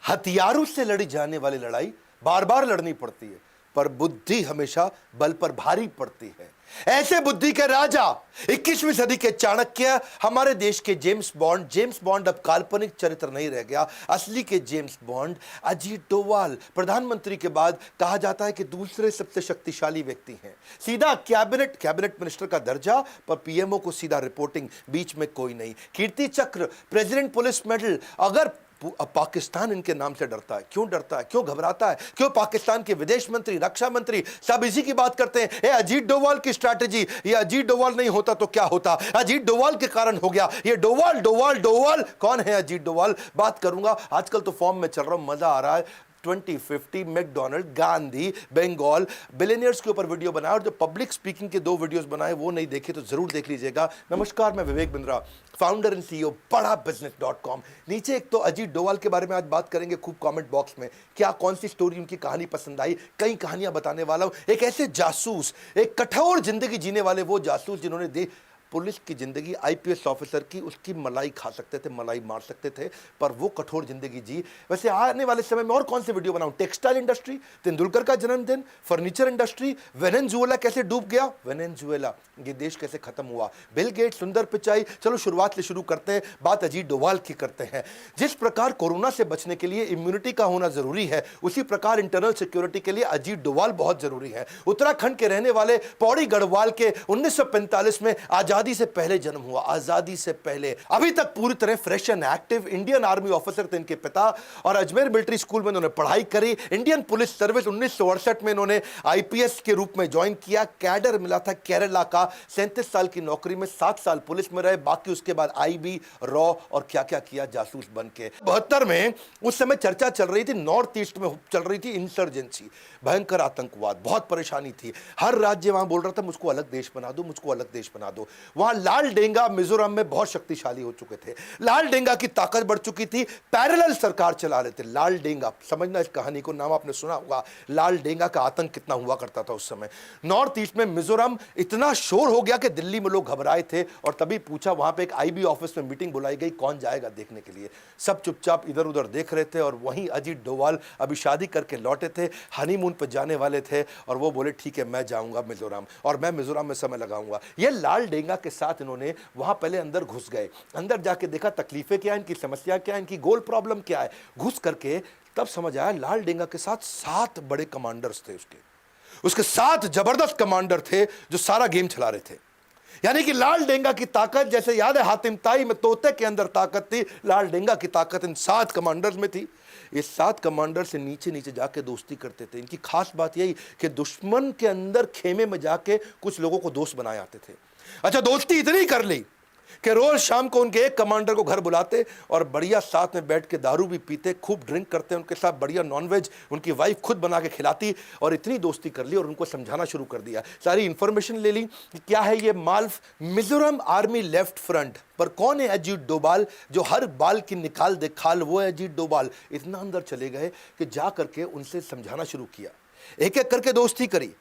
हथियारों से लड़ी जाने वाली लड़ाई बार बार लड़नी पड़ती है, पर बुद्धि हमेशा बल पर भारी पड़ती है। ऐसे बुद्धि के राजा 21वीं सदी के चाणक्य, हमारे देश के जेम्स बॉन्ड अब काल्पनिक चरित्र नहीं रह गया। असली के जेम्स बॉन्ड अजीत डोवाल, प्रधानमंत्री के बाद कहा जाता है कि दूसरे सबसे शक्तिशाली व्यक्ति हैं। सीधा कैबिनेट मिनिस्टर का दर्जा, पर पीएमओ को सीधा रिपोर्टिंग, बीच में कोई नहीं। कीर्ति चक्र, प्रेसिडेंट पुलिस मेडल। अगर पाकिस्तान इनके नाम से डरता है, क्यों डरता है, क्यों घबराता है, क्यों पाकिस्तान के विदेश मंत्री, रक्षा मंत्री सब इसी की बात करते हैं। ये अजीत डोवाल की स्ट्रैटेजी, ये अजीत डोवाल नहीं होता तो क्या होता, अजीत डोवाल के कारण हो गया। ये डोवाल कौन है अजीत डोवाल, बात करूंगा। आजकल तो फॉर्म में चल रहा हूं, मजा आ रहा है। 2050 मैकडोनल्ड, गांधी, बंगाल, बिलियनियर्स के ऊपर वीडियो बनाया, और जो पब्लिक स्पीकिंग के 2 वीडियोस बनाए वो नहीं देखे तो जरूर देख लीजिएगा। नमस्कार, मैं Vivek Bindra, founder and CEO बड़ा बिजनेस.com। नीचे एक तो अजीत डोवाल के बारे में आज बात करेंगे खूब कमेंट बॉक्स में, क्या कौन सी स्टोरी उनकी कहानी पसंद आई, कई कहानियां बताने वाला हूं। एक ऐसे जासूस, एक कठोर जिंदगी जीने वाले वो जासूस जिन्होंने पुलिस की जिंदगी, आईपीएस ऑफिसर की, उसकी मलाई खा सकते थे, मलाई मार सकते थे, पर वो कठोर जिंदगी जी। वैसे आने वाले समय में और कौन से वीडियो बनाऊं, टेक्सटाइल इंडस्ट्री, तेंदुलकर का जन्मदिन, फर्नीचर इंडस्ट्री, वेनेजुएला कैसे डूब गया, वेनेजुएला ये देश कैसे खत्म हुआ, बिल गेट, सुंदर पिचाई। चलो शुरुआत से शुरू करते हैं, बात अजीत डोवाल की करते हैं। जिस प्रकार कोरोना से बचने के लिए इम्यूनिटी का होना जरूरी है, उसी प्रकार इंटरनल सिक्योरिटी के लिए अजीत डोवाल बहुत जरूरी है। उत्तराखंड के रहने वाले पौड़ी गढ़वाल के 1945 में आजादी से पहले जन्म हुआ, आजादी से पहले, अभी तक पूरी तरह fresh and active. Indian army officer थे इनके पिता, और अजमेर मिलिट्री स्कूल में इन्होंने पढ़ाई करी। इंडियन पुलिस सर्विस 1968 में इन्होंने आईपीएस के रूप में ज्वाइन किया। कैडर मिला था केरला का, 37 साल की नौकरी में 7 साल पुलिस में रहे, बाकी उसके बाद आईबी, रॉ और क्या क्या किया जासूस बन के। 72 में उस समय चर्चा चल रही थी, नॉर्थ ईस्ट में चल रही थी इंसर्जेंसी, भयंकर आतंकवाद, बहुत परेशानी थी। हर राज्य वहां बोल रहा था मुझको अलग देश बना दो, मुझको अलग देश बना दो। वहां लाल डेंगा मिजोरम में बहुत शक्तिशाली हो चुके थे, लाल डेंगा की ताकत बढ़ चुकी थी, पैरेलल सरकार चला रहे थे। लाल डेंगा, समझना इस कहानी को, नाम आपने सुना होगा, लाल डेंगा का आतंक कितना हुआ करता था उस समय। नॉर्थ ईस्ट में मिजोरम इतना शोर हो गया कि दिल्ली में लोग घबराए थे, और तभी पूछा, वहां पे एक आईबी ऑफिस में मीटिंग बुलाई गई, कौन जाएगा देखने के लिए। सब चुपचाप इधर उधर देख रहे थे, और वहीं अजीत डोवाल अभी शादी करके लौटे थे, हनीमून पर जाने वाले थे, और वो बोले ठीक है मैं जाऊंगा मिजोरम, और मैं मिजोरम में समय लगाऊंगा। ये लाल डेंगा के साथ इन्होंने वहां पहले अंदर घुस गए, अंदर जाके देखा तकलीफें क्या है, इनकी समस्या क्या है, इनकी गोल प्रॉब्लम क्या है। घुस करके तब समझ आया लाल डेंगा के साथ 7 बड़े कमांडर्स थे, उसके 7 जबरदस्त कमांडर थे जो सारा गेम चला रहे थे। यानी कि लाल डेंगा की ताकत, जैसे याद है हातिम ताई में तोते के अंदर ताकत थी, लाल डेंगा की ताकत इन 7 कमांडर्स में थी। ये 7 कमांडर से नीचे नीचे जाके दोस्ती करते थे। इनकी खास बात यही कि दुश्मन के अंदर खेमे में जाके कुछ लोगों को दोस्त बनाए आते थे। अच्छा, दोस्ती इतनी कर ली कि रोज शाम को उनके एक कमांडर को घर बुलाते, और बढ़िया साथ में बैठ के दारू भी पीते, खूब ड्रिंक करते, उनके साथ बढ़िया नॉनवेज उनकी वाइफ खुद बना के खिलाती, और इतनी दोस्ती कर ली और उनको समझाना शुरू कर दिया। सारी इंफॉर्मेशन ले ली कि क्या है ये माल्फ। मिजोरम आर्मी लेफ्ट फ्रंट पर कौन है अजीत डोवाल, जो हर बाल की निकाल दे खाल, वो है अजीत डोवाल। इतना अंदर चले गए कि जा करके उनसे समझाना शुरू किया, एक एक करके दोस्ती करी।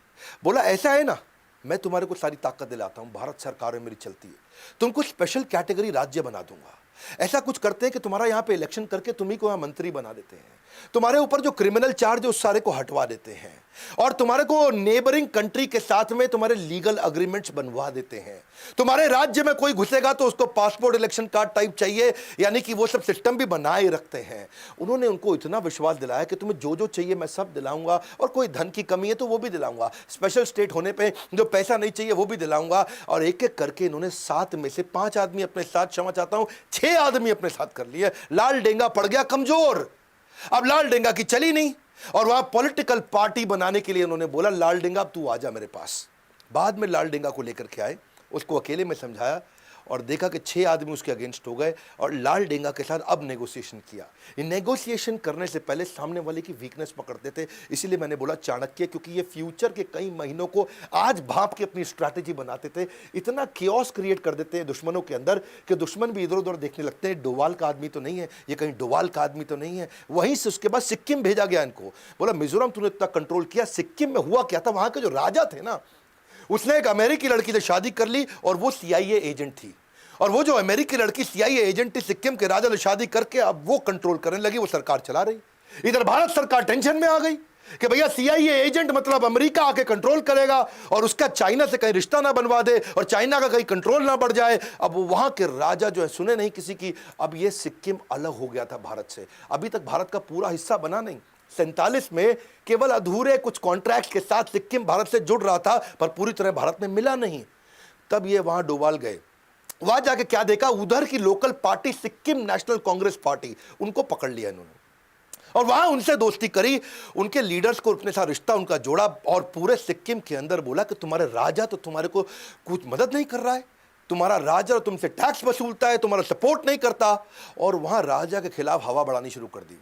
बोला ऐसा है ना, मैं तुम्हारे को सारी ताकत दिलाता हूं, भारत सरकार में मेरी चलती है, तुमको स्पेशल कैटेगरी राज्य बना दूंगा। ऐसा कुछ करते हैं कि तुम्हारा यहां पे इलेक्शन करके तुम्ही को यहां मंत्री बना देते हैं, तुम्हारे ऊपर जो क्रिमिनल चार्ज है उस सारे को हटवा देते हैं, और तुम्हारे को नेबरिंग कंट्री के साथ में तुम्हारे लीगल अग्रीमेंट्स बनवा देते हैं। तुम्हारे राज्य में कोई घुसेगा तो उसको पासपोर्ट इलेक्शन कार्ड टाइप चाहिए, यानी कि वो सब सिस्टम भी बनाए रखते हैं। उन्होंने उनको इतना विश्वास दिलाया कि तुम्हें जो जो चाहिए मैं सब दिलाऊंगा, और कोई धन की कमी है तो वो भी दिलाऊंगा, स्पेशल स्टेट होने पे जो पैसा नहीं चाहिए वो भी दिलाऊंगा। और एक एक करके इन्होंने 7 में से 5 आदमी अपने साथ, क्षमा चाहता हूं 6 आदमी अपने साथ कर लिए। लाल डेंगा पड़ गया कमजोर, अब लाल डेंगा की चली नहीं, और वहां पॉलिटिकल पार्टी बनाने के लिए उन्होंने बोला लाल डेंगा अब तू आजा मेरे पास। बाद में लाल डेंगा को लेकर के आए, उसको अकेले में समझाया, और देखा कि 6 आदमी उसके अगेंस्ट हो गए, और लाल डेंगा के साथ अब नेगोशिएशन किया। ये नेगोशिएशन करने से पहले सामने वाले की वीकनेस पकड़ते थे, इसीलिए मैंने बोला चाणक्य, क्योंकि ये फ्यूचर के कई महीनों को आज भाप के अपनी स्ट्रैटेजी बनाते थे। इतना कियोस क्रिएट कर देते हैं दुश्मनों के अंदर कि दुश्मन भी इधर उधर देखने लगते हैं, डोवाल का आदमी तो नहीं है ये, कहीं डोवाल का आदमी तो नहीं है। वहीं से उसके बाद सिक्किम भेजा गया इनको, बोला मिजोरम तूने इतना कंट्रोल किया, सिक्किम में हुआ क्या था, वहां के जो राजा थे ना, उसने एक अमेरिकी लड़की से शादी कर ली, और वो CIA एजेंट थी, और वो जो अमेरिकी लड़की CIA एजेंट थी, सिक्किम के राजा से शादी करके अब वो कंट्रोल करने लगी, वो सरकार चला रही। इधर भारत सरकार टेंशन में आ गई कि भैया सीआईए एजेंट मतलब अमेरिका आके कंट्रोल करेगा और उसका चाइना से कहीं रिश्ता ना बनवा दे और चाइना का कहीं कंट्रोल ना बढ़ जाए। अब वहां के राजा जो है सुने नहीं किसी की। अब ये सिक्किम अलग हो गया था भारत से, अभी तक भारत का पूरा हिस्सा बना नहीं। 47 में केवल अधूरे कुछ कॉन्ट्रैक्ट के साथ सिक्किम भारत से जुड़ रहा था, पर पूरी तरह भारत में मिला नहीं। तब ये वहां डोवाल गए, वहां जाके क्या देखा, उधर की local party Sikkim national Congress party, उनको पकड़ लिया इन्होंने और वहां उनसे दोस्ती करी, उनके लीडर्स को अपने साथ रिश्ता उनका जोड़ा और पूरे सिक्किम के अंदर बोला कि तुम्हारे राजा तो तुम्हारे को कुछ मदद नहीं कर रहा है, तुम्हारा राजा तुमसे टैक्स वसूलता है, तुम्हारा सपोर्ट नहीं करता। और वहां राजा के खिलाफ हवा बढ़ानी शुरू कर दी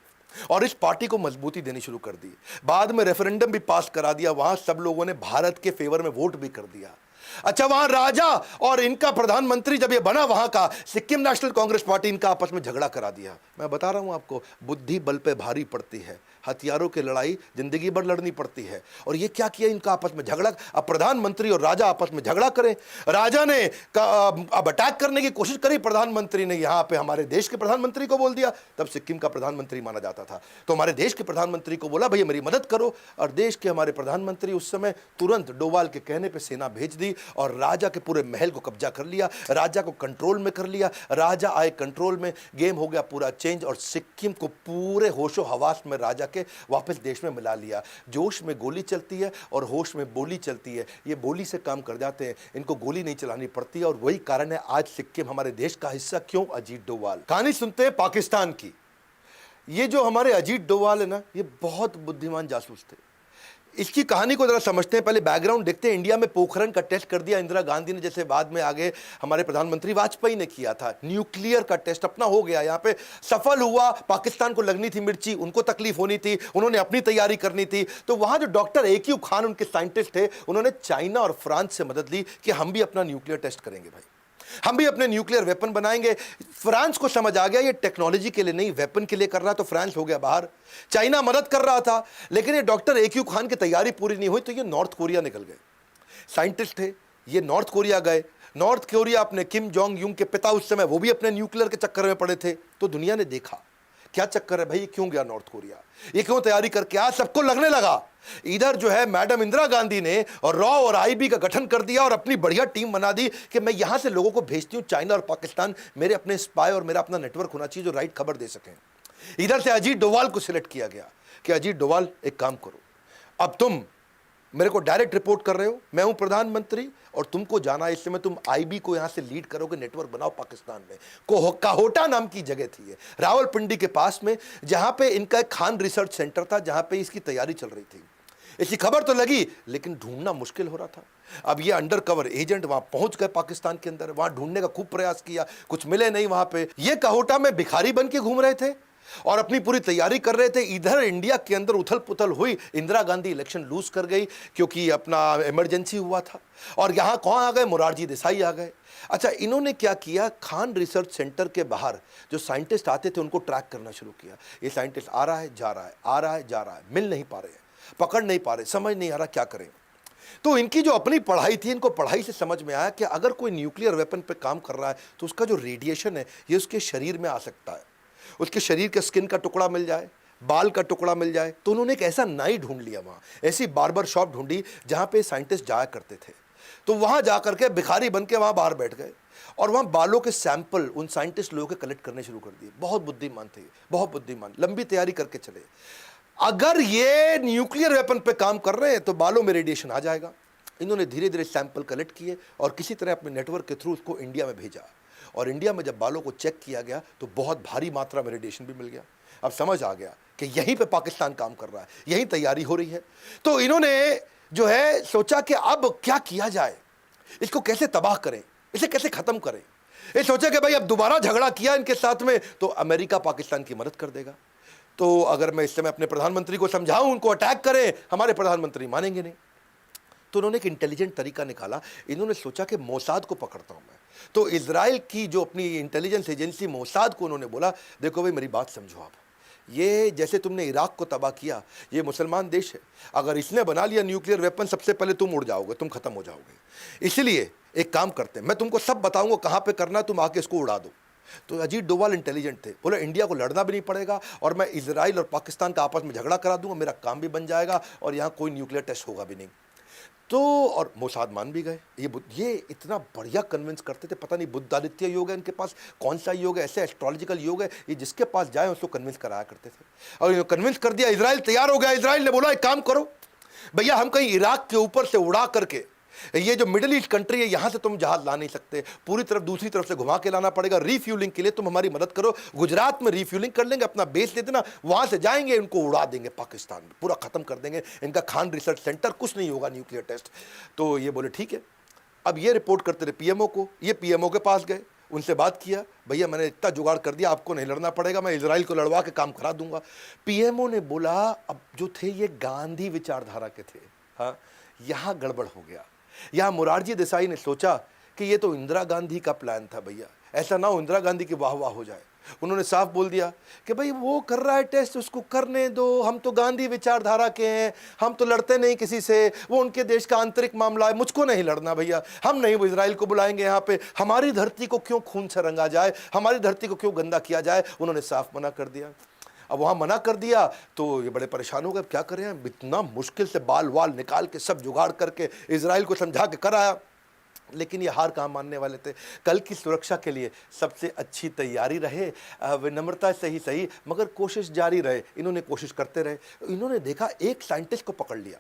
और इस पार्टी को मजबूती देनी शुरू कर दी। बाद में रेफरेंडम भी पास करा दिया, वहां सब लोगों ने भारत के फेवर में वोट भी कर दिया। अच्छा, वहां राजा और इनका प्रधानमंत्री जब ये बना वहां का सिक्किम नेशनल कांग्रेस पार्टी, इनका आपस में झगड़ा करा दिया। मैं बता रहा हूं आपको, बुद्धि बल पे भारी पड़ती है, हथियारों की लड़ाई जिंदगी भर लड़नी पड़ती है। और ये क्या किया, इनका आपस में झगड़ा। अब प्रधानमंत्री और राजा आपस में झगड़ा करें, राजा ने अब अटैक करने की कोशिश करी, प्रधानमंत्री ने यहां पे हमारे देश के प्रधानमंत्री को बोल दिया। तब सिक्किम का प्रधानमंत्री माना जाता था, तो हमारे देश के प्रधानमंत्री को बोला भैया मेरी मदद करो। और देश के हमारे प्रधानमंत्री उस समय तुरंत डोवाल के कहने पर सेना भेज दी और राजा के पूरे महल को कब्जा कर लिया, राजा को कंट्रोल में कर लिया। राजा आए कंट्रोल में, गेम हो गया पूरा चेंज और सिक्किम को पूरे होशो हवास में राजा के वापस देश में मिला लिया। जोश में गोली चलती है और होश में बोली चलती है, ये बोली से काम कर जाते हैं, इनको गोली नहीं चलानी पड़ती है। और वही कारण है आज सिक्किम हमारे देश का हिस्सा क्यों। अजीत डोवाल। कहानी सुनते हैं पाकिस्तान की। ये जो हमारे अजीत डोवाल है ना, ये बहुत बुद्धिमान जासूस थे। इसकी कहानी को जरा समझते हैं, पहले बैकग्राउंड देखते हैं। इंडिया में पोखरण का टेस्ट कर दिया इंदिरा गांधी ने, जैसे बाद में आगे हमारे प्रधानमंत्री वाजपेयी ने किया था। न्यूक्लियर का टेस्ट अपना हो गया, यहाँ पे सफल हुआ। पाकिस्तान को लगनी थी मिर्ची, उनको तकलीफ होनी थी, उन्होंने अपनी तैयारी करनी थी। तो वहां जो डॉक्टर AQ खान उनके साइंटिस्ट थे, उन्होंने चाइना और फ्रांस से मदद ली कि हम भी अपना न्यूक्लियर टेस्ट करेंगे भाई, हम भी अपने न्यूक्लियर वेपन बनाएंगे। फ्रांस को समझ आ गया ये टेक्नोलॉजी के लिए नहीं वेपन के लिए कर रहा, तो फ्रांस हो गया बाहर। चाइना मदद कर रहा था, लेकिन ये डॉक्टर AQ खान की तैयारी पूरी नहीं हुई, तो ये नॉर्थ कोरिया निकल गए। साइंटिस्ट थे ये, नॉर्थ कोरिया गए। नॉर्थ कोरिया अपने किम जोंग यूंग के पिता उस समय, वो भी अपने न्यूक्लियर के चक्कर में पड़े थे। तो दुनिया ने देखा क्या चक्कर है भाई, ये क्यों गया नॉर्थ कोरिया, ये क्यों तैयारी करके। आज सबको लगने लगा इधर जो है मैडम इंदिरा गांधी ने और रॉ और IB का गठन कर दिया और अपनी बढ़िया टीम बना दी कि मैं यहां से लोगों को भेजती हूं चाइना और पाकिस्तान, मेरे अपने स्पाई और मेरा अपना नेटवर्क होना चाहिए जो राइट खबर दे सकें। इधर से अजीत डोवाल को सिलेक्ट किया गया कि अजीत डोवाल एक काम करो, अब तुम मेरे को डायरेक्ट रिपोर्ट कर रहे हो, मैं हूं प्रधानमंत्री और तुमको जाना है, इस समय तुम IB को यहां से लीड करोगे, नेटवर्क बनाओ पाकिस्तान में। काहोटा नाम की जगह थी ये, रावलपिंडी के पास में, जहां पे इनका एक खान रिसर्च सेंटर था, जहां पे इसकी तैयारी चल रही थी। इसकी खबर तो लगी लेकिन ढूंढना मुश्किल हो रहा था। अब ये अंडर कवर एजेंट वहां पहुंच गए पाकिस्तान के अंदर, वहां ढूंढने का खूब प्रयास किया, कुछ मिले नहीं वहां पे। ये काहोटा में भिखारी बन के घूम रहे थे और अपनी पूरी तैयारी कर रहे थे। इधर इंडिया के अंदर उथल पुथल हुई, इंदिरा गांधी इलेक्शन लूज कर गई क्योंकि अपना इमरजेंसी हुआ था। और यहां कौन आ गए, मोरारजी देसाई आ गए। अच्छा, इन्होंने क्या किया, खान रिसर्च सेंटर के बाहर जो साइंटिस्ट आते थे उनको ट्रैक करना शुरू किया। ये साइंटिस्ट आ रहा है जा रहा है, आ रहा है जा रहा है, मिल नहीं पा रहे हैं, पकड़ नहीं पा रहे, समझ नहीं आ रहा क्या करें। तो इनकी जो अपनी पढ़ाई थी, इनको पढ़ाई से समझ में आया कि अगर कोई न्यूक्लियर वेपन पे काम कर रहा है तो उसका जो रेडिएशन है ये उसके शरीर में आ सकता है, उसके शरीर के स्किन का टुकड़ा मिल जाए, बाल का टुकड़ा मिल जाए। तो उन्होंने एक ऐसा नाई ढूंढ लिया, वहाँ ऐसी बार्बर शॉप ढूंढी जहाँ पे साइंटिस्ट जाया करते थे। तो वहाँ जा करके भिखारी बन के वहाँ बाहर बैठ गए और वहाँ बालों के सैंपल उन साइंटिस्ट लोगों के कलेक्ट करने शुरू कर दिए। बहुत बुद्धिमान थे, बहुत बुद्धिमान, लंबी तैयारी करके चले। अगर ये न्यूक्लियर वेपन पे काम कर रहे हैं तो बालों में रेडिएशन आ जाएगा। इन्होंने धीरे धीरे सैंपल कलेक्ट किए और किसी तरह अपने नेटवर्क के थ्रू उसको इंडिया में भेजा। और इंडिया में जब बालों को चेक किया गया तो बहुत भारी मात्रा में रेडिएशन भी मिल गया। अब समझ आ गया कि यहीं पे पाकिस्तान काम कर रहा है, यहीं तैयारी हो रही है। तो इन्होंने जो है सोचा कि अब क्या किया जाए, इसको कैसे तबाह करें, इसे कैसे खत्म करें। ये सोचा कि भाई अब दोबारा झगड़ा किया इनके साथ में तो अमेरिका पाकिस्तान की मदद कर देगा। तो अगर मैं इस समय अपने प्रधानमंत्री को समझाऊं उनको अटैक करें, हमारे प्रधानमंत्री मानेंगे नहीं। तो उन्होंने एक इंटेलिजेंट तरीका निकाला। इन्होंने सोचा कि मोसाद को पकड़ता हूं मैं। तो इजराइल की जो अपनी इंटेलिजेंस एजेंसी मोसाद को उन्होंने बोला, देखो भाई मेरी बात समझो आप, ये जैसे तुमने इराक को तबाह किया, ये मुसलमान देश है, अगर इसने बना लिया न्यूक्लियर वेपन सबसे पहले तुम उड़ जाओगे, तुम खत्म हो जाओगे। इसलिए एक काम करते हैं, मैं तुमको सब बताऊंगा कहां पे करना, तुम आके इसको उड़ा दो। तो अजीत डोभाल इंटेलिजेंट थे, बोले इंडिया को लड़ना भी नहीं पड़ेगा और मैं इजराइल और पाकिस्तान का आपस में झगड़ा करा दूंगा, मेरा काम भी बन जाएगा और यहाँ कोई न्यूक्लियर टेस्ट होगा भी नहीं। तो और मोसाद मान भी गए। ये इतना बढ़िया कन्विंस करते थे, पता नहीं बुद्धादित्य योग है इनके पास, कौन सा योग है, ऐसे एस्ट्रोलॉजिकल योग है, ये जिसके पास जाए उसको कन्विंस कराया करते थे। और कन्विंस कर दिया, इजराइल तैयार हो गया। इजराइल ने बोला एक काम करो भैया, हम कहीं इराक के ऊपर से उड़ा करके, ये जो मिडिल ईस्ट कंट्री है यहां से तुम जहाज ला नहीं सकते, पूरी तरफ दूसरी तरफ से घुमा के लाना पड़ेगा, रीफ्यूलिंग के लिए तुम हमारी मदद करो, गुजरात में रीफ्यूलिंग कर लेंगे, अपना बेस दे देना, वहां से जाएंगे, इनको उड़ा देंगे पाकिस्तान में, पूरा खत्म कर देंगे इनका खान रिसर्च सेंटर, कुछ नहीं होगा न्यूक्लियर टेस्ट। तो ये बोले ठीक है। अब ये रिपोर्ट करते रहे पीएमओ को, ये पीएमओ के पास गए, उनसे बात किया, भैया मैंने इतना जुगाड़ कर दिया, आपको नहीं लड़ना पड़ेगा, मैं इजराइल को लड़वा के काम करा दूंगा। पीएमओ ने बोला, अब जो थे ये गांधी विचारधारा के थे, हाँ यहां गड़बड़ हो गया। यहां मोरारजी देसाई ने सोचा कि ये तो इंदिरा गांधी का प्लान था भैया, ऐसा ना हो इंदिरा गांधी की वाह वाह हो जाए। उन्होंने साफ बोल दिया कि भाई वो कर रहा है टेस्ट, उसको करने दो, हम तो गांधी विचारधारा के हैं, हम तो लड़ते नहीं किसी से, वो उनके देश का आंतरिक मामला है, मुझको नहीं लड़ना भैया, हम नहीं वो इजराइल को बुलाएंगे यहाँ पे, हमारी धरती को क्यों खून से रंगा जाए, हमारी धरती को क्यों गंदा किया जाए। उन्होंने साफ मना कर दिया। अब वहाँ मना कर दिया तो ये बड़े परेशान हो गए, क्या कर रहे हैं, इतना मुश्किल से बाल वाल निकाल के सब जुगाड़ करके इजराइल को समझा के कराया, लेकिन ये हार कहाँ मानने वाले थे। कल की सुरक्षा के लिए सबसे अच्छी तैयारी रहे, विनम्रता से ही सही मगर कोशिश जारी रहे। इन्होंने कोशिश करते रहे। इन्होंने देखा एक साइंटिस्ट को पकड़ लिया,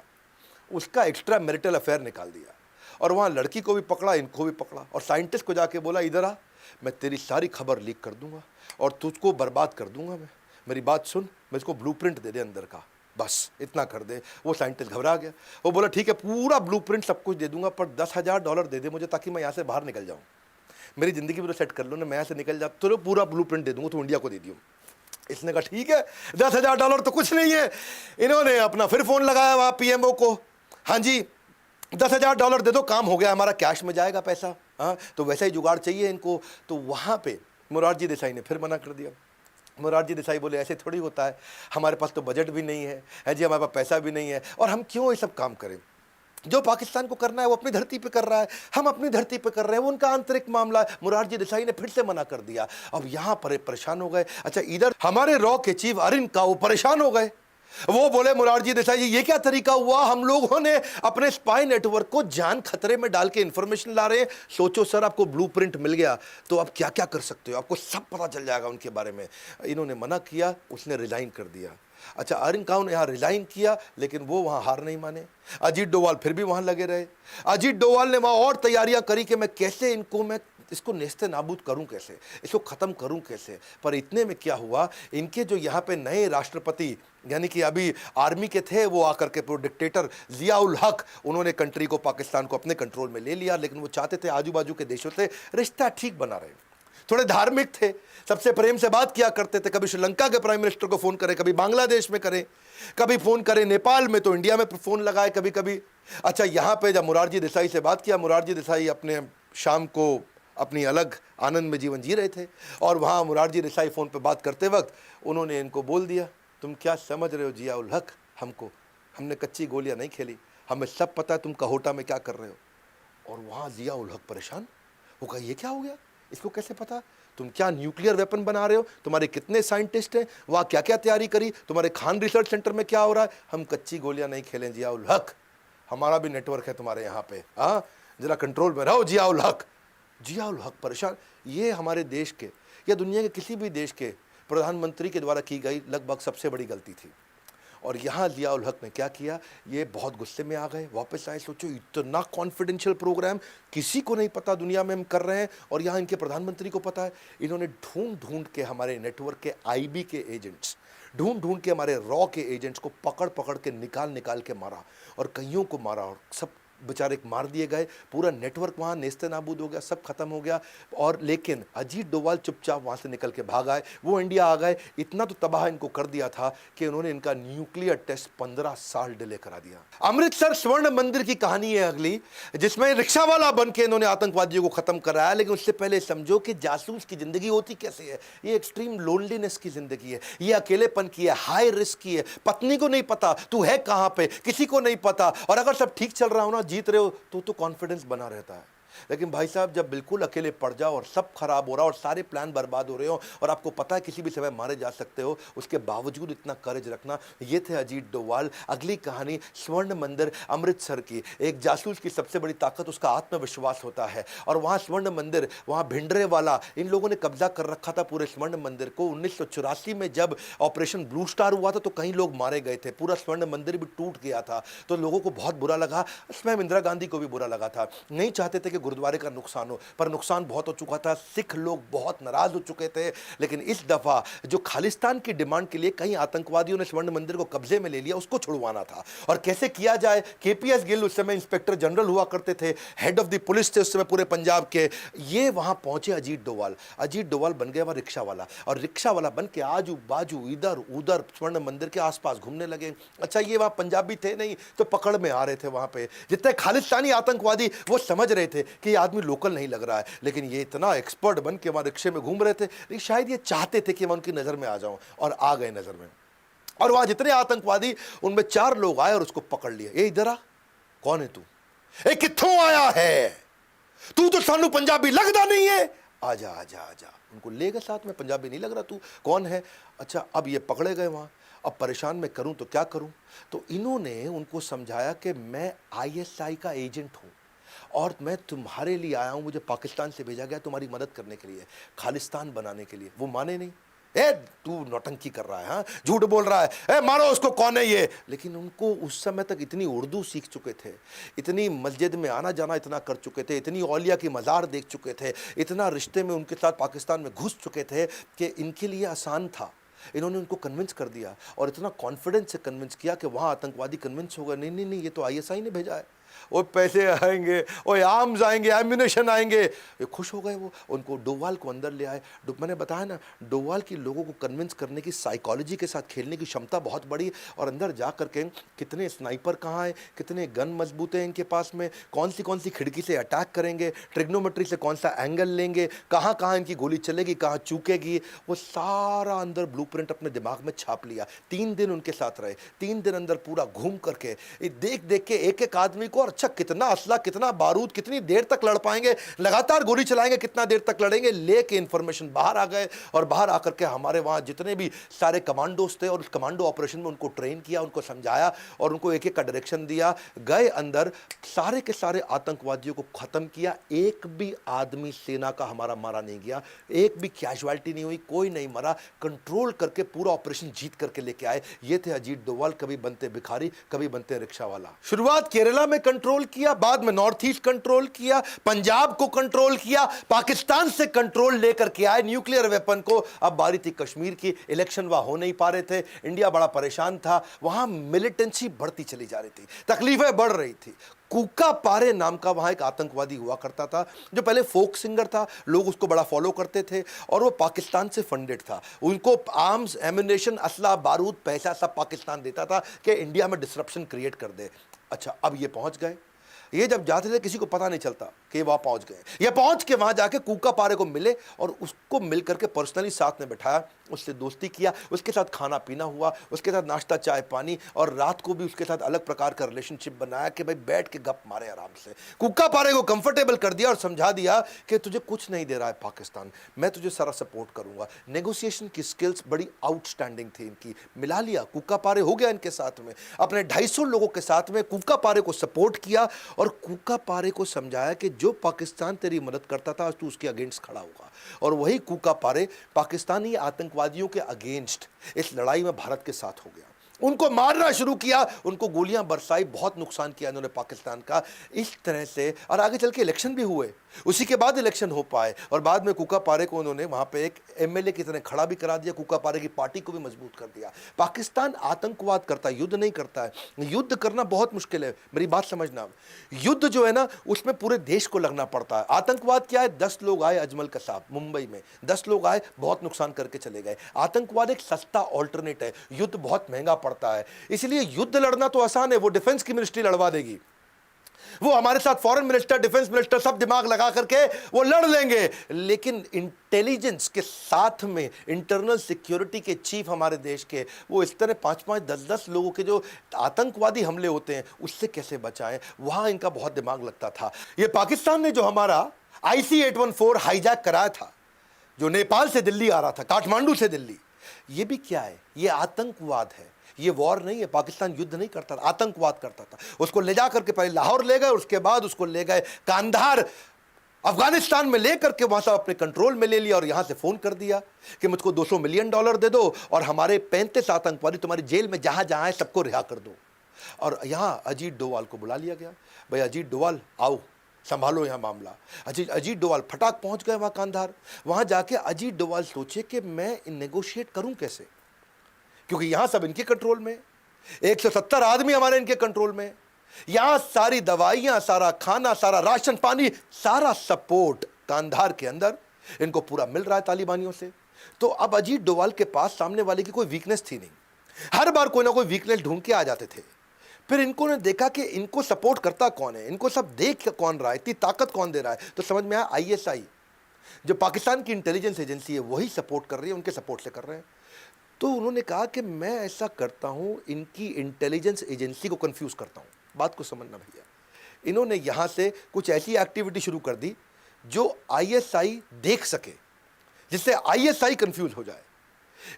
उसका एक्स्ट्रा मैरिटल अफेयर निकाल दिया और वहाँ लड़की को भी पकड़ा, इनको भी पकड़ा और साइंटिस्ट को जाके बोला इधर आ, मैं तेरी सारी खबर लीक कर दूंगा और तुझको बर्बाद कर दूंगा, मैं मेरी बात सुन, मैं इसको ब्लूप्रिंट दे दे अंदर का, बस इतना कर दे। वो साइंटिस्ट घबरा गया, वो बोला ठीक है पूरा ब्लूप्रिंट सब कुछ दे दूंगा पर $10,000 दे दे मुझे, ताकि मैं यहाँ से बाहर निकल जाऊँ, मेरी ज़िंदगी भी तो सेट कर लो ना, मैं यहाँ से निकल जाता तो पूरा ब्लूप्रिंट दे दूंगा, तो इंडिया को दे दियो। इसने कहा ठीक है, $10,000 तो कुछ नहीं है। इन्होंने अपना फिर फ़ोन लगाया वहाँ पीएमओ को, हाँ जी $10,000 दे दो, काम हो गया हमारा, कैश में जाएगा पैसा, हाँ तो वैसा ही जुगाड़ चाहिए इनको। तो वहाँ पर मोरारजी देसाई ने फिर मना कर दिया। मोरारजी देसाई बोले ऐसे थोड़ी होता है, हमारे पास तो बजट भी नहीं है जी, हमारे पास पैसा भी नहीं है, और हम क्यों ये सब काम करें, जो पाकिस्तान को करना है वो अपनी धरती पे कर रहा है, हम अपनी धरती पे कर रहे हैं, वो उनका आंतरिक मामला है। मोरारजी देसाई ने फिर से मना कर दिया। अब यहाँ पर परेशान हो गए। अच्छा इधर हमारे रॉ के चीफ अरिन का वो परेशान हो गए, वो बोले मोरारजी देसाई जी ये क्या तरीका हुआ, हम लोगों ने अपने स्पाई नेटवर्क को जान खतरे में डाल के इंफॉर्मेशन ला रहे हैं, सोचो सर आपको ब्लूप्रिंट मिल गया तो आप क्या क्या कर सकते हो, आपको सब पता चल जाएगा उनके बारे में। इन्होंने मना किया, उसने रिजाइन कर दिया। अच्छा अरिन खान ने यहाँ रिजाइन किया, लेकिन वो वहाँ हार नहीं माने। अजीत डोभाल फिर भी वहाँ लगे रहे। अजीत डोभाल ने वहाँ और तैयारियां करी कि मैं कैसे मैं इसको नेस्ते नाबूद करूं, कैसे इसको ख़त्म करूं कैसे। पर इतने में क्या हुआ, इनके जो यहाँ पे नए राष्ट्रपति यानी कि अभी आर्मी के थे, वो आकर के पूरे डिक्टेटर जिया उल हक, उन्होंने कंट्री को, पाकिस्तान को अपने कंट्रोल में ले लिया। लेकिन वो चाहते थे आजू बाजू के देशों से रिश्ता ठीक बना रहे, थोड़े धार्मिक थे, सबसे प्रेम से बात किया करते थे, कभी श्रीलंका के प्राइम मिनिस्टर को फ़ोन करें, कभी बांग्लादेश में करें, कभी फ़ोन करें नेपाल में, तो इंडिया में फ़ोन लगाए कभी कभी। अच्छा यहाँ पे जब मोरारजी देसाई से बात किया, मोरारजी देसाई अपने शाम को अपनी अलग आनंद में जीवन जी रहे थे, और वहाँ मोरारजी देसाई फ़ोन पे बात करते वक्त उन्होंने इनको बोल दिया, तुम क्या समझ रहे हो जिया उल हक, हमने कच्ची गोलियाँ नहीं खेली, हमें सब पता है तुम कहोटा में क्या कर रहे हो। और वहाँ जिया उल हक परेशान, वो कहा ये क्या हो गया, इसको कैसे पता, तुम क्या न्यूक्लियर वेपन बना रहे हो, तुम्हारे कितने साइंटिस्ट हैं, वहाँ क्या क्या तैयारी करी, तुम्हारे खान रिसर्च सेंटर में क्या हो रहा है। हम कच्ची गोलियाँ नहीं खेलें जिया उल हक, हमारा भी नेटवर्क है तुम्हारे यहाँ पे, हाँ जरा कंट्रोल में रहो जिया उल हक। जिया उल हक परेशान। ये हमारे देश के या दुनिया के किसी भी देश के प्रधानमंत्री के द्वारा की गई लगभग सबसे बड़ी गलती थी। और यहाँ जिया उल हक ने क्या किया, ये बहुत गुस्से में आ गए, वापस आए। सोचो इतना कॉन्फिडेंशियल प्रोग्राम किसी को नहीं पता दुनिया में हम कर रहे हैं, और यहाँ इनके प्रधानमंत्री को पता है। इन्होंने ढूंढ ढूंढ के हमारे नेटवर्क के आईबी के एजेंट्स, ढूंढ ढूंढ के हमारे रॉ के एजेंट्स को पकड़ पकड़ के निकाल के मारा, और कईयों को मारा, और सब बेचारे मार दिए गए, पूरा नेटवर्क वहाँ नेस्ते नाबूद हो गया, सब खत्म हो गया। और लेकिन अजीत डोभाल चुपचाप वहाँ से निकल के भाग आए, वो इंडिया आ गए। इतना तो तबाह इनको कर दिया था कि उन्होंने इनका न्यूक्लियर टेस्ट 15 साल डिले करा दिया। अमृतसर स्वर्ण मंदिर की कहानी है अगली, जिसमें रिक्शा वाला बन के इन्होंने आतंकवादियों को खत्म कराया। लेकिन उससे पहले समझो कि जासूस की जिंदगी होती कैसे है। ये एक्सट्रीम लोनलीनेस की जिंदगी है, ये अकेलेपन की है, हाई रिस्क की है। पत्नी को नहीं पता तू है कहाँ पे, किसी को नहीं पता, और अगर सब ठीक चल रहा हो ना, जीत रहे हो, तो कॉन्फिडेंस बना रहता है। लेकिन भाई साहब जब बिल्कुल अकेले पड़ जाओ और सब खराब हो रहा और सारे प्लान बर्बाद हो रहे हो और आपको पता है किसी भी समय मारे जा सकते हो, उसके बावजूद इतना करेज रखना, ये थे अजीत डोभाल। अगली कहानी स्वर्ण मंदिर अमृतसर की। एक जासूस की सबसे बड़ी ताकत उसका आत्मविश्वास होता है, और वहां स्वर्ण मंदिर, वहां भिंडरेवाला, इन लोगों ने कब्जा कर रखा था पूरे स्वर्ण मंदिर को। 1984 में जब ऑपरेशन ब्लू स्टार हुआ था तो कई लोग मारे गए थे, पूरा स्वर्ण मंदिर भी टूट गया था, तो लोगों को बहुत बुरा लगा, स्वयं इंदिरा गांधी को भी बुरा लगा था। नहीं चाहते थे कि गुरुद्वारे का नुकसान हो, पर नुकसान बहुत हो चुका था, सिख लोग बहुत नाराज हो चुके थे। लेकिन इस दफा जो खालिस्तान की डिमांड के लिए कई आतंकवादियों ने स्वर्ण मंदिर को कब्जे में ले लिया, उसको छुड़वाना था। और कैसे किया जाए? केपीएस गिल उस समय इंस्पेक्टर जनरल हुआ करते थे, हेड ऑफ द पुलिस थे उस समय पूरे पंजाब के। ये वहां पहुंचे अजीत डोभाल। अजीत डोभाल बन गया वहां रिक्शा वाला, और रिक्शा वाला बन के आजू बाजू इधर उधर स्वर्ण मंदिर के आसपास घूमने लगे। अच्छा, ये वहां पंजाबी थे नहीं तो पकड़ में आ रहे थे। वहां पे जितने खालिस्तानी आतंकवादी, वो समझ रहे थे कि ये आदमी लोकल नहीं लग रहा है, लेकिन ये इतना एक्सपर्ट बन के वहां रिक्शे में घूम रहे थे, लेकिन शायद ये चाहते थे कि मैं उनकी नजर में आ जाऊं, और आ गए नजर में। और वहां जितने आतंकवादी, उनमें 4 लोग आए और उसको पकड़ लिया। ये इधर आ, कौन है तू? ए कित्थों आया है तू? तो सानू पंजाबी लगदा नहीं है, आजा आजा आजा। उनको ले गए साथ में, पंजाबी नहीं लग रहा तू, कौन है? अच्छा, अब ये पकड़े गए वहां। अब परेशान मैं करूं तो क्या करूं? तो इन्होंने उनको समझाया कि मैं आईएसआई का एजेंट हूं और मैं तुम्हारे लिए आया हूं, मुझे पाकिस्तान से भेजा गया तुम्हारी मदद करने के लिए, खालिस्तान बनाने के लिए। वो माने नहीं। ए तू नौटंकी कर रहा है, हाँ झूठ बोल रहा है, ए मारो उसको, कौन है ये? लेकिन उनको उस समय तक इतनी उर्दू सीख चुके थे, इतनी मस्जिद में आना जाना इतना कर चुके थे, इतनी औलिया की मज़ार देख चुके थे, इतना रिश्ते में उनके साथ पाकिस्तान में घुस चुके थे कि इनके लिए आसान था। इन्होंने उनको कन्विंस कर दिया, और इतना कॉन्फिडेंस से कन्विंस किया कि वहाँ आतंकवादी कन्विंस हो गए, नहीं नहीं नहीं, ये तो आईएसआई ने भेजा है, वो पैसे आएंगे, वो आर्म्स आएंगे, एम्यूनेशन आएंगे। ये खुश हो गए। वो उनको डोभाल को अंदर ले आए। मैंने बताया ना, डोभाल की लोगों को कन्विंस करने की, साइकोलॉजी के साथ खेलने की क्षमता बहुत बड़ी। और अंदर जा करके कितने स्नाइपर कहाँ हैं, कितने गन मजबूत हैं इनके पास में, कौन सी खिड़की से अटैक करेंगे, ट्रिग्नोमेट्री से कौन सा एंगल लेंगे, कहाँ कहाँ इनकी गोली चलेगी, कहाँ चूकेगी, वो सारा अंदर ब्लूप्रिंट अपने दिमाग में छाप लिया। 3 दिन उनके साथ रहे, 3 दिन अंदर पूरा घूम करके देख देख के एक एक आदमी को, अच्छा कितना असला, कितना बारूद, कितनी देर तक लड़ पाएंगे, लगातार गोली चलाएंगे, कितना देर तक लड़ेंगे, लेके इंफॉर्मेशन बाहर आ गए। और बाहर आकर के हमारे वहां जितने भी सारे कमांडोज थे, और उस कमांडो ऑपरेशन में उनको ट्रेन किया, उनको समझाया और उनको एक एक का डायरेक्शन दिया। गए अंदर, सारे के सारे आतंकवादियों को खत्म किया। एक भी आदमी सेना का हमारा मारा नहीं गया, एक भी कैजुअलिटी नहीं हुई, कोई नहीं मरा। कंट्रोल करके पूरा ऑपरेशन जीत करके लेके आए। ये थे अजीत डोभाल, कभी बनते भिखारी, कभी बनते रिक्शा वाला। शुरुआत केरला में कंट्रोल किया, बाद में नॉर्थ ईस्ट कंट्रोल किया, पंजाब को कंट्रोल किया, पाकिस्तान से कंट्रोल लेकर के आए न्यूक्लियर वेपन को। अब बारी थी कश्मीर की। इलेक्शन वहां हो नहीं पा रहे थे, इंडिया बड़ा परेशान था, वहां मिलिटेंसी बढ़ती चली जा रही थी, तकलीफें बढ़ रही थी। कूका पारे नाम का वहां एक आतंकवादी हुआ करता था, जो पहले फोक सिंगर था, लोग उसको बड़ा फॉलो करते थे, और वो पाकिस्तान से फंडेड था। उनको आर्म्स, एम्यूनेशन, असला, बारूद, पैसा सब पाकिस्तान देता था कि इंडिया में डिसरप्शन क्रिएट कर दे। अच्छा, अब ये पहुंच गए। ये जब जाते थे किसी को पता नहीं चलता कि वहां पहुंच गए। ये पहुंच के वहां जाके कूका पारे को मिले और उसको मिल करके पर्सनली साथ में बैठाया, उससे दोस्ती किया, उसके साथ खाना पीना हुआ, उसके साथ नाश्ता चाय पानी, और रात को भी उसके साथ अलग प्रकार का रिलेशनशिप बनाया कि भाई बैठ के गप मारे आराम से। कूका पारे को कंफर्टेबल कर दिया और समझा दिया कि तुझे कुछ नहीं दे रहा है पाकिस्तान, मैं तुझे सारा सपोर्ट करूंगा। नेगोशिएशन की स्किल्स बड़ी आउटस्टैंडिंग थी इनकी। मिला लिया, कूका पारे हो गया इनके साथ में, अपने 250 लोगों के साथ में कूका पारे को सपोर्ट किया, और कूका पारे को समझाया कि जो पाकिस्तान तेरी मदद करता था, आज तू उसके अगेंस्ट खड़ा होगा। और वही कूका पारे पाकिस्तानी आतंकवादियों के अगेंस्ट इस लड़ाई में भारत के साथ हो गया। उनको मारना शुरू किया, उनको गोलियां बरसाई, बहुत नुकसान किया इन्होंने पाकिस्तान का। इस तरह से, और आगे चल के इलेक्शन भी हुए, उसी के बाद इलेक्शन हो पाए, और बाद में कूका पारे को उन्होंने वहां पे एक एमएलए की तरह खड़ा भी करा दिया, कूका पारे की पार्टी को भी मजबूत कर दिया। पाकिस्तान आतंकवाद करता है, युद्ध नहीं करता है। युद्ध करना बहुत मुश्किल है, मेरी बात समझना। युद्ध जो है ना, उसमें पूरे देश को लगना पड़ता है। आतंकवाद क्या है? 10 लोग आए अजमल कसाब मुंबई में, 10 लोग आए, बहुत नुकसान करके चले गए। आतंकवाद एक सस्ता ऑल्टरनेट है, युद्ध बहुत महंगा पड़ता है। इसलिए युद्ध लड़ना तो आसान है, वो डिफेंस की मिनिस्ट्री लड़वा देगी। वो हमारे साथ फॉरेन मिनिस्टर, डिफेंस मिनिस्टर सब दिमाग लगा करके वो लड़ लेंगे, लेकिन इंटेलिजेंस के साथ में इंटरनल सिक्योरिटी के चीफ हमारे देश के, वो इस तरह 5-5, 10-10 लोगों के जो आतंकवादी हमले होते हैं उससे कैसे बचाएं, वहां इनका बहुत दिमाग लगता था। ये पाकिस्तान ने जो हमारा IC-814 हाईजैक कराया था, जो नेपाल से दिल्ली आ रहा था, काठमांडू से दिल्ली, ये भी क्या है? ये आतंकवाद है। ये वॉर नहीं है, पाकिस्तान युद्ध नहीं करता था, आतंकवाद करता था। उसको ले जाकर के पहले लाहौर ले गए, उसके बाद उसको ले गए कांधार अफगानिस्तान में लेकर के वहां से अपने कंट्रोल में ले लिया और यहां से फोन कर दिया कि मुझको $200 मिलियन दे दो और हमारे 35 आतंकवादी तुम्हारी जेल में जहां जहां है सबको रिहा कर दो। और यहां अजीत डोवाल को बुला लिया गया, भाई अजीत डोवाल आओ, संभालो यहां मामला। अजीत डोवाल फटाक पहुंच गए वहां कांधार। वहां जाके अजीत डोवाल सोचे कि मैं नेगोशिएट करूं कैसे, क्योंकि यहां सब इनके कंट्रोल में, 170 आदमी हमारे इनके कंट्रोल में, यहां सारी दवाइयां, सारा खाना, सारा राशन पानी, सारा सपोर्ट कांधार के अंदर इनको पूरा मिल रहा है तालिबानियों से। तो अब अजीत डोवाल के पास सामने वाले की कोई वीकनेस थी नहीं, हर बार कोई ना कोई वीकनेस ढूंढ के आ जाते थे। फिर इनको ने देखा कि इनको सपोर्ट करता कौन है, इनको सब देख कौन रहा है, इतनी ताकत कौन दे रहा है, तो समझ में आया ISI जो पाकिस्तान की इंटेलिजेंस एजेंसी है वही सपोर्ट कर रही है, उनके सपोर्ट से कर रहे हैं। तो उन्होंने कहा कि मैं ऐसा करता हूं, इनकी इंटेलिजेंस एजेंसी को कंफ्यूज करता हूं। बात को समझना भैया, इन्होंने यहां से कुछ ऐसी एक्टिविटी शुरू कर दी जो ISI देख सके, जिससे ISI कंफ्यूज हो जाए।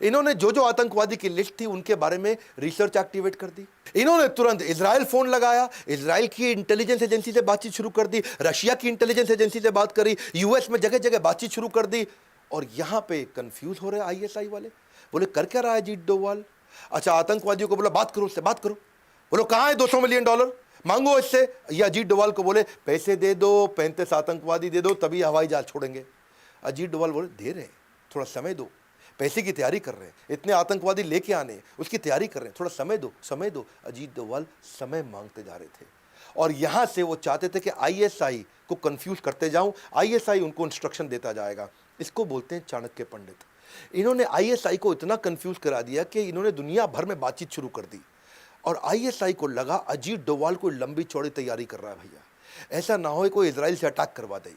इन्होंने जो जो आतंकवादी की लिस्ट थी उनके बारे में रिसर्च एक्टिवेट कर दी। इन्होंने तुरंत इजराइल फोन लगाया, इजराइल की इंटेलिजेंस एजेंसी से बातचीत शुरू कर दी, रशिया की इंटेलिजेंस एजेंसी से बात करी, US में जगह जगह बातचीत शुरू कर दी। और यहां पे कंफ्यूज हो रहे ISI वाले, बोले कर क्या रहा है अजीत डोवाल? अच्छा, आतंकवादियों को बोला बात करो, उससे बात करो। बोलो कहां है $200 मिलियन मांगो इससे। ये अजीत डोवाल को बोले पैसे दे दो, 35 आतंकवादी दे दो, तभी हवाई जहाज छोड़ेंगे। अजीत डोवाल बोले दे रहे हैं, थोड़ा समय दो, पैसे की तैयारी कर रहे हैं, इतने आतंकवादी लेके आने, उसकी तैयारी कर रहे हैं, थोड़ा समय दो, समय दो। अजीत डोवाल समय मांगते जा रहे थे और यहां से वो चाहते थे कि ISI को कंफ्यूज करते जाऊं, ISI उनको इंस्ट्रक्शन देता जाएगा। इसको बोलते हैं चाणक्य पंडित। इन्होंने ISI को इतना कंफ्यूज करा दिया कि इन्होंने दुनिया भर में बातचीत शुरू कर दी और ISI को लगा अजीत डोवाल कोई लंबी चौड़ी तैयारी कर रहा है भैया, ऐसा ना हो कोई इजराइल से अटैक करवा दे,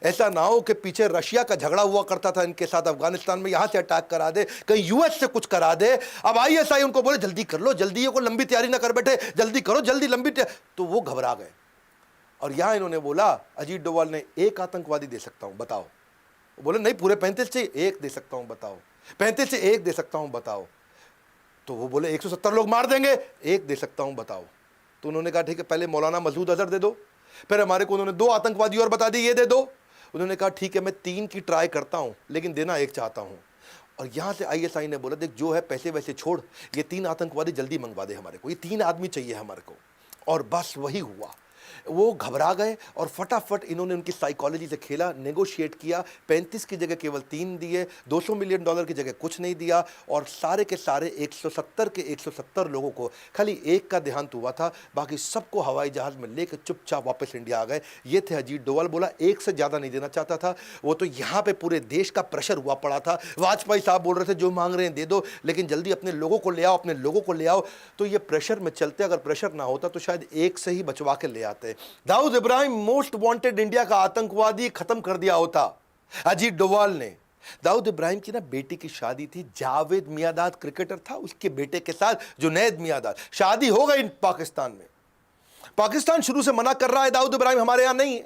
ऐसा ना हो कि पीछे रशिया का झगड़ा हुआ करता था इनके साथ अफगानिस्तान में, यहां से अटैक करा दे, कहीं US से कुछ करा दे। अब ISI उनको बोले जल्दी कर लो, जल्दी, को लंबी तैयारी ना कर बैठे, जल्दी करो, जल्दी लंबी तो वो घबरा गए। और यहां इन्होंने बोला, अजीत डोवाल ने, एक आतंकवादी दे सकता हूं, बताओ। वो बोले नहीं, पूरे 35 से एक दे सकता हूं, बताओ। 35 से एक दे सकता हूं, बताओ। तो वो बोले 170 लोग मार देंगे, एक दे सकता हूं, बताओ। तो उन्होंने कहा ठीक है, पहले मौलाना मसूद अजहर दे दो, फिर हमारे को उन्होंने 2 आतंकवादी और बता दी, ये दे दो। उन्होंने कहा ठीक है, मैं 3 की ट्राई करता हूं, लेकिन देना एक चाहता हूं। और यहां से ISI ने बोला देख जो है पैसे वैसे छोड़, ये 3 आतंकवादी जल्दी मंगवा दे हमारे को, ये 3 आदमी चाहिए हमारे को। और बस वही हुआ, वो घबरा गए और फटाफट इन्होंने उनकी साइकोलॉजी से खेला, नेगोशिएट किया। 35 की जगह केवल 3 दिए, $200 मिलियन की जगह कुछ नहीं दिया और सारे के सारे 170 के 170 लोगों को खाली एक का देहांत हुआ था, बाकी सबको हवाई जहाज में लेकर चुपचाप वापस इंडिया आ गए। ये थे अजीत डोवाल। बोला एक से ज़्यादा नहीं देना चाहता था वो, तो यहाँ पे पूरे देश का प्रेशर हुआ पड़ा था। वाजपेयी साहब बोल रहे थे जो मांग रहे हैं दे दो, लेकिन जल्दी अपने लोगों को ले आओ, अपने लोगों को ले आओ। तो ये प्रेशर में चलते, अगर प्रेशर ना होता तो शायद एक से ही बचवा के ले आते। Dawood Ibrahim most wanted India का आतंकवादी खत्म कर दिया होता अजीत डोवाल ने। दाऊद इब्राहिम की ना बेटी की शादी थी, जावेद मियांदाद क्रिकेटर था, उसके बेटे के साथ जुनैद मियांदाद, शादी हो गई पाकिस्तान में। पाकिस्तान शुरू से मना कर रहा है दाऊद इब्राहिम हमारे यहां नहीं है,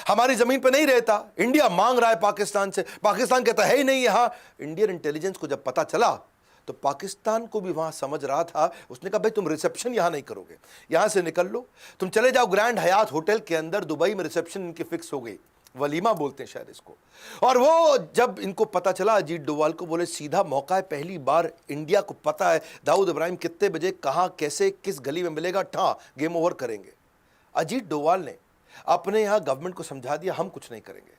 हमारी जमीन पे नहीं रहता। इंडिया मांग रहा है पाकिस्तान से, पाकिस्तान कहता है ही नहीं यहां। इंडियन इंटेलिजेंस को जब पता चला तो पाकिस्तान को भी वहां समझ रहा था, उसने कहा भाई तुम रिसेप्शन यहां नहीं करोगे, यहां से निकल लो, तुम चले जाओ ग्रैंड हयात होटल के अंदर, दुबई में रिसेप्शन इनकी फिक्स हो गई, वलीमा बोलते हैं शायद इसको। और वो जब इनको पता चला अजीत डोवाल को, बोले सीधा मौका है, पहली बार इंडिया को पता है दाऊद इब्राहिम कितने बजे, कहां, कैसे, किस गली में मिलेगा, ठा गेम ओवर करेंगे। अजीत डोवाल ने अपने यहां गवर्नमेंट को समझा दिया हम कुछ नहीं करेंगे,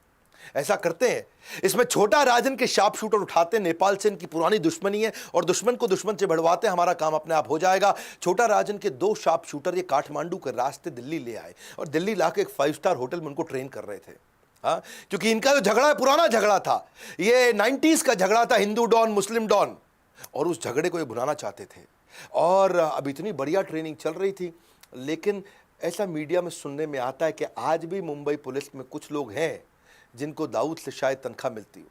ऐसा करते हैं, इसमें छोटा राजन के शार्प शूटर उठाते, नेपाल से इनकी पुरानी दुश्मनी है और दुश्मन को दुश्मन से बढ़वाते, हमारा काम अपने आप हो जाएगा। छोटा राजन के 2 शार्प शूटर ये काठमांडू के रास्ते दिल्ली ले आए और दिल्ली लाके एक 5 स्टार होटल में उनको ट्रेन कर रहे थे। हाँ, क्योंकि इनका जो झगड़ा है पुराना झगड़ा था, ये 90s का झगड़ा था, हिंदू डॉन मुस्लिम डॉन, और उस झगड़े को ये भुनाना चाहते थे। और अब इतनी बढ़िया ट्रेनिंग चल रही थी, लेकिन ऐसा मीडिया में सुनने में आता है कि आज भी मुंबई पुलिस में कुछ लोग हैं जिनको दाऊद से शायद तनख्वाह मिलती हो,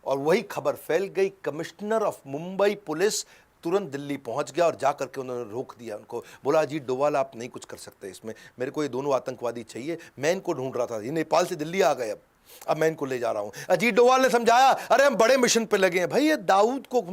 और वही खबर फैल गई। कमिश्नर ऑफ मुंबई पुलिस तुरंत दिल्ली पहुंच गया और जाकर के उन्होंने रोक दिया उनको, बोला अजीत डोवाल आप नहीं कुछ कर सकते इसमें, मेरे को ये दोनों आतंकवादी चाहिए, मैं इनको ढूंढ रहा था, ये नेपाल से दिल्ली आ गए, अब मैं इनको ले जा रहा हूं। अजीत डोवाल ने समझाया अरे हम बड़े मिशन पे लगे हैं भाई, ये दाऊद को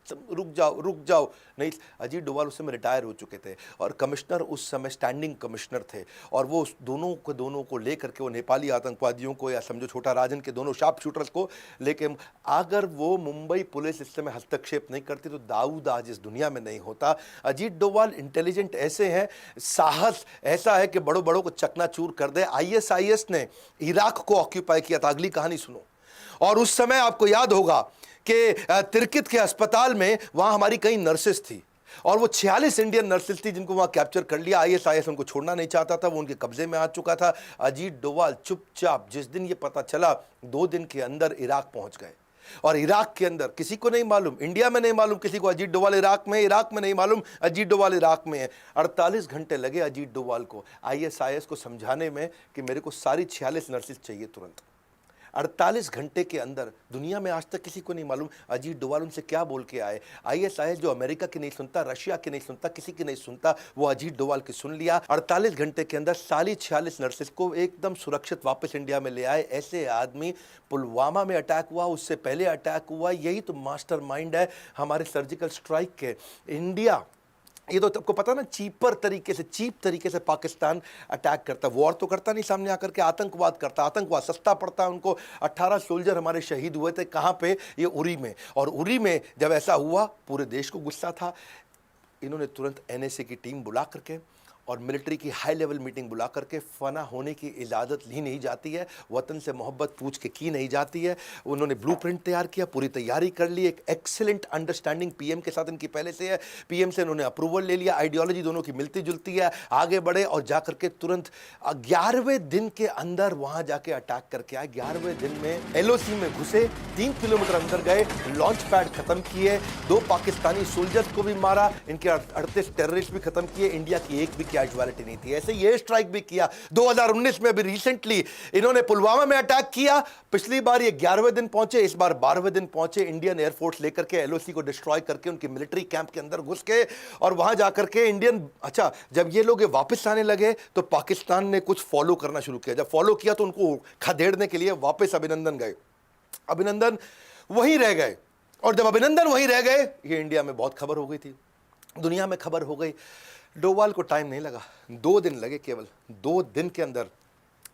रुक जाओ रुक जाओ। नहीं, अजीत डोवाल उस समय रिटायर हो चुके थे और कमिश्नर उस समय स्टैंडिंग कमिश्नर थे, और वो उस दोनों को लेकर के वो नेपाली आतंकवादियों को, या समझो छोटा राजन के दोनों शार्प शूटर्स को लेके, अगर वो मुंबई पुलिस इस समय हस्तक्षेप नहीं करती तो दाऊद आज इस दुनिया में नहीं होता। अजीत डोवाल इंटेलिजेंट ऐसे हैं, साहस ऐसा है कि बड़ों बड़ों को चकनाचूर कर दे। आईएसआईएस ने इराक को ऑक्यूपाई किया था, अगली कहानी सुनो। और उस समय आपको याद होगा कि तिरकित के अस्पताल में वहां हमारी कई नर्सेस थी, और वो 46 इंडियन नर्सेस थी जिनको वहां कैप्चर कर लिया। आईएसआईएस उनको छोड़ना नहीं चाहता था, वो उनके कब्जे में आ चुका था। अजीत डोवाल चुपचाप, जिस दिन ये पता चला 2 दिन के अंदर इराक पहुंच गए, और इराक के अंदर किसी को नहीं मालूम, इंडिया में नहीं मालूम किसी को अजीत डोवाल इराक में, इराक में नहीं मालूम अजीत डोवाल इराक में है। 48 घंटे लगे अजीत डोवाल को आईएसआईएस को समझाने में कि मेरे को सारी 46 नर्सेस चाहिए तुरंत। 48 घंटे के अंदर, दुनिया में आज तक किसी को नहीं मालूम अजीत डोवाल उनसे क्या बोल के आए। आईएसआईएस जो अमेरिका की नहीं सुनता, रशिया की नहीं सुनता, किसी की नहीं सुनता, वो अजीत डोवाल की सुन लिया। 48 घंटे के अंदर सारी 46 नर्सेस को एकदम सुरक्षित वापस इंडिया में ले आए। ऐसे आदमी, पुलवामा में अटैक हुआ, उससे पहले अटैक हुआ, यही तो मास्टरमाइंड है हमारे सर्जिकल स्ट्राइक के। इंडिया, ये तो आपको पता ना, चीप तरीके से पाकिस्तान अटैक करता, वॉर तो करता नहीं सामने आकर के, आतंकवाद करता, आतंकवाद सस्ता पड़ता है उनको। 18 सोल्जर हमारे शहीद हुए थे, कहाँ पे, ये उरी में। और उरी में जब ऐसा हुआ पूरे देश को गुस्सा था, इन्होंने तुरंत एनएसए की टीम बुला करके और मिलिट्री की हाई लेवल मीटिंग बुला करके, फना होने की इजाज़त ली नहीं जाती है, वतन से मोहब्बत पूछ के की नहीं जाती है। उन्होंने ब्लूप्रिंट तैयार किया, पूरी तैयारी कर ली, एक एक्सीलेंट अंडरस्टैंडिंग पीएम के साथ इनकी पहले से है, पीएम से इन्होंने अप्रूवल ले लिया, आइडियोलॉजी दोनों की मिलती जुलती है, आगे बढ़े और जाकर के तुरंत 11वें दिन के अंदर वहां जाके अटैक करके आए। 11वें दिन में एलओसी में घुसे, 3 किलोमीटर अंदर गए, लॉन्च पैड खत्म किए, 2 पाकिस्तानी सोल्जर्स को भी मारा, इनके 38 टेररिस्ट भी खत्म किए, इंडिया की एक भी कैजुअलिटी नहीं थी। ऐसे ये स्ट्राइक भी किया 2019 में, अभी रिसेंटली इन्होंने पुलवामा में अटैक किया। पिछली बार ये 11वें दिन पहुंचे, इस बार 12वें दिन पहुंचे, इंडियन एयरफोर्स लेकर के एलओसी को डिस्ट्रॉय करके उनकी मिलिट्री कैंप के अंदर घुस के, और वहां जाकर के इंडियन, अच्छा जब ये लोग वापस आने लगे तो पाकिस्तान ने कुछ फॉलो करना शुरू किया। जब फॉलो किया तो उनको खदेड़ने के लिए वापस अभिनंदन गए, अभिनंदन वहीं रह गए, और जब अभिनंदन वहीं रह गए, ये इंडिया में बहुत खबर हो गई थी, दुनिया में खबर हो गई। डोवाल को टाइम नहीं लगा, 2 दिन लगे, केवल 2 दिन के अंदर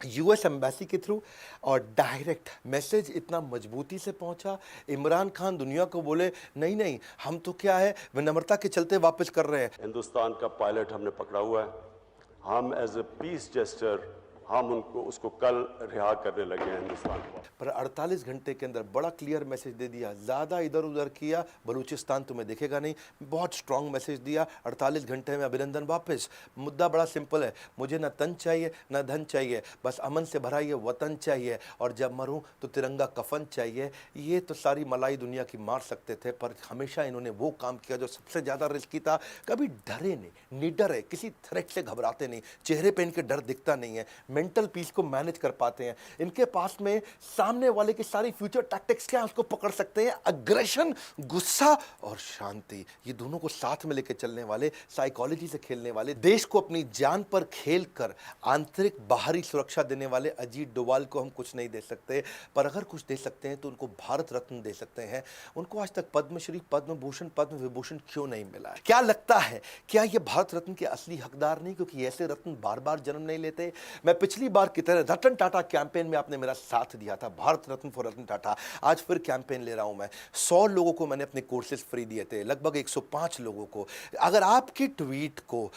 यूएस एम्बेसी के थ्रू, और डायरेक्ट मैसेज इतना मजबूती से पहुंचा। इमरान खान दुनिया को बोले नहीं नहीं, हम तो क्या है विनम्रता के चलते वापस कर रहे हैं। हिंदुस्तान का पायलट हमने पकड़ा हुआ है, हम एज ए पीस जेस्टर हम उसको कल रिहा करने लगे हैं हिंदुस्तान को। पर 48 घंटे के अंदर बड़ा क्लियर मैसेज दे दिया, ज़्यादा इधर उधर किया, बलूचिस्तान तुम्हें दिखेगा नहीं, बहुत स्ट्रांग मैसेज दिया। 48 घंटे में अभिनंदन वापस। मुद्दा बड़ा सिंपल है, मुझे ना तन चाहिए ना धन चाहिए, बस अमन से भरा ये वतन चाहिए, और जब मरूं तो तिरंगा कफन चाहिए। ये तो सारी मलाई दुनिया की मार सकते थे, पर हमेशा इन्होंने वो काम किया जो सबसे ज़्यादा रिस्की था। कभी डरे नहीं, निडर है, किसी थ्रेट से घबराते नहीं, चेहरे पे इनके डर दिखता नहीं है, मेंटल पीस को मैनेज कर पाते हैं। इनके पास में सामने वाले की सारी फ्यूचर टैक्टिक्स क्या है उसको पकड़ सकते हैं, अग्रेशन, गुस्सा और शांति, ये दोनों को साथ में लेकर चलने वाले, साइकोलॉजी से खेलने वाले, देश को अपनी जान पर खेल कर आंतरिक बाहरी सुरक्षा देने वाले अजीत डोवाल को हम कुछ नहीं दे सकते, पर अगर कुछ दे सकते हैं तो उनको भारत रत्न दे सकते हैं। उनको आज तक पद्मश्री, पद्म भूषण, पद्म विभूषण क्यों नहीं मिला? क्या लगता है, क्या ये भारत रत्न के असली हकदार नहीं, क्योंकि ऐसे रत्न बार बार जन्म नहीं लेते? मैं पिछली बार की तरह रतन टाटा कैंपेन में आपने मेरा साथ दिया था, भारत रत्न फॉर रतन टाटा, आज फिर कैंपेन ले रहा हूं मैं। 100 लोगों को मैंने अपने कोर्सेज फ्री दिए थे, लगभग 105 लोगों को। अगर आपकी ट्वीट को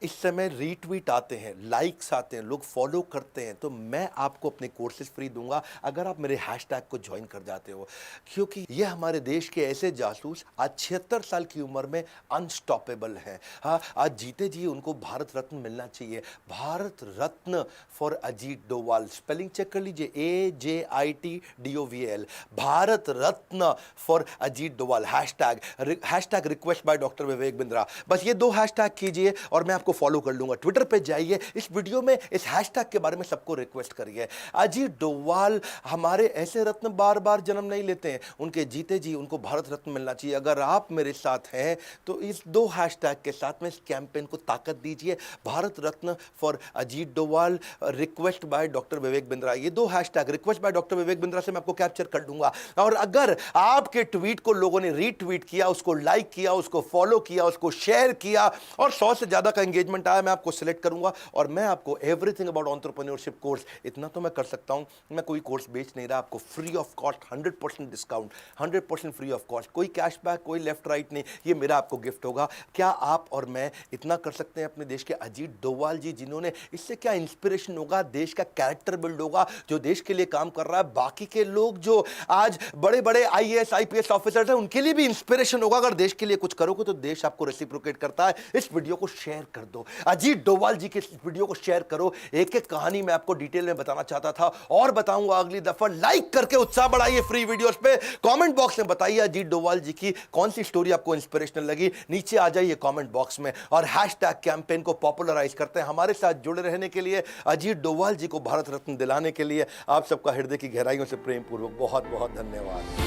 इस समय रीट्वीट आते हैं, लाइक्स आते हैं, लोग फॉलो करते हैं, तो मैं आपको अपने कोर्सेज फ्री दूंगा अगर आप मेरे हैशटैग को ज्वाइन कर जाते हो। क्योंकि ये हमारे देश के ऐसे जासूस आज 76 साल की उम्र में अनस्टॉपेबल हैं। हाँ, आज जीते जी उनको भारत रत्न मिलना चाहिए। Bharat Ratna for Ajit Doval, spelling check कर लीजिए, AJITDOVAL, Bharat Ratna for Ajit Doval, hashtag request by doctor Vivek Bindra. बस ये 2 हैशटैग कीजिए और मैं आपको आपको फॉलो कर लूंगा। ट्विटर पे जाइए, इस वीडियो में इस हैशटैग के बारे में सबको रिक्वेस्ट करिए। अजीत डोभाल हमारे ऐसे रत्न बार बार जन्म नहीं लेते हैं, उनके जीते जी उनको भारत रत्न मिलना चाहिए। अगर आप मेरे साथ हैं तो इस 2 हैशटैग के साथ में इस कैंपेन को ताकत दीजिए। Bharat Ratna for Ajit Doval, request by doctor Vivek Bindra. ये 2 hashtag request by doctor Vivek Bindra से मैं आपको कैप्चर कर दूंगा। और अगर आपके ट्वीट को लोगों ने रीट्वीट किया, उसको लाइक किया, उसको फॉलो किया, उसको शेयर किया और 100 से ज्यादा का एंगेजमेंट आया, मैं आपको सिलेक्ट करूंगा और मैं आपको एवरीथिंग अबाउट एंटरप्रेन्योरशिप कोर्स, इतना तो मैं कर सकता हूं, मैं कोई कोर्स बेच नहीं रहा, आपको free of cost 100% discount, 100% free of cost, कोई कैशबैक, कोई लेफ्ट राइट नहीं, ये मेरा आपको गिफ्ट होगा। क्या आप और मैं इतना कर सकते हैं अपने देश के अजीत डोभाल जी, जिन्होंने, इससे क्या इंस्पिरेशन होगा, देश का कैरेक्टर बिल्ड होगा, जो देश के लिए काम कर रहा है। बाकी के लोग जो आज बड़े बड़े आईएएस आईपीएस ऑफिसर्स हैं, उनके लिए भी इंस्पिरेशन होगा। अगर देश के लिए कुछ करोगे तो देश आपको रेसिप्रोकेट करता है। इस वीडियो को शेयर कर दो, अजीत डोभाल जी के इस वीडियो को शेयर करो। एक एक कहानी मैं आपको डिटेल में बताना चाहता था और बताऊंगा अगली दफा। लाइक करके उत्साह बढ़ाइए फ्री वीडियोस पे। कमेंट बॉक्स में बताइए अजीत डोभाल जी की कौन सी स्टोरी आपको इंस्पिरेशनल लगी, नीचे आ जाइए कमेंट बॉक्स में और हैशटैग कैंपेन को पॉपुलराइज करते हैं। हमारे साथ जुड़े रहने के लिए, अजीत डोभाल जी को भारत रत्न दिलाने के लिए आप सबका हृदय की गहराइयों से प्रेम पूर्वक बहुत बहुत धन्यवाद।